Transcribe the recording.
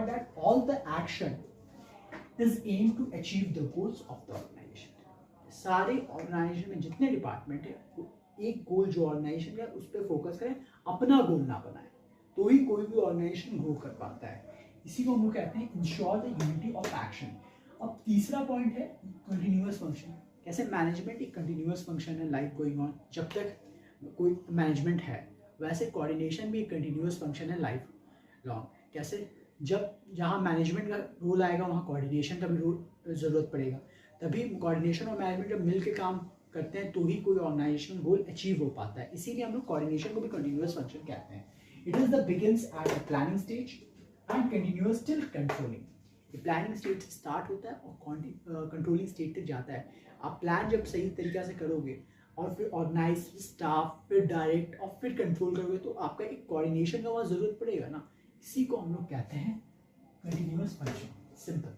that all the action is aimed to achieve the goals of the organization. सारे organisation में जितने department है वो एक गोल जो ऑर्गेनाइजेशन का उस पर फोकस करें, अपना गोल ना बनाए, तो ही कोई भी ऑर्गेनाइजेशन ग्रो कर पाता है। इसी को हम लोग कहते हैं ensure the unity of action. अब तीसरा पॉइंट है कंटिन्यूअस फंक्शन। कैसे मैनेजमेंट एक कंटिन्यूअस फंक्शन है, लाइफ गोइंग ऑन, जब तक कोई मैनेजमेंट है, वैसे कोऑर्डिनेशन भी एक कंटिन्यूअस फंक्शन है लाइफ लॉन्ग। कैसे, जब जहाँ मैनेजमेंट का रोल आएगा वहाँ कोऑर्डिनेशन का भी रोल ज़रूरत पड़ेगा, तभी कोऑर्डिनेशन और मैनेजमेंट जब मिल के काम करते हैं तो ही कोई ऑर्गेनाइजेशन गोल अचीव हो पाता है। इसीलिए हम लोग कोऑर्डिनेशन को भी कंटिन्यूअस फंक्शन कहते हैं। It is the begins at the planning stage and continuous till controlling. ये प्लानिंग स्टेज से स्टार्ट होता है और कंट्रोलिंग स्टेज तक जाता है। आप प्लान जब सही तरीक़े से करोगे और फिर ऑर्गेनाइज, स्टाफ, फिर डायरेक्ट और फिर कंट्रोल करोगे तो आपका एक कोऑर्डिनेशन का वहाँ ज़रूरत पड़ेगा ना। इसी को हम लोग कहते हैं कंटिन्यूअस फंक्शन। सिंपल।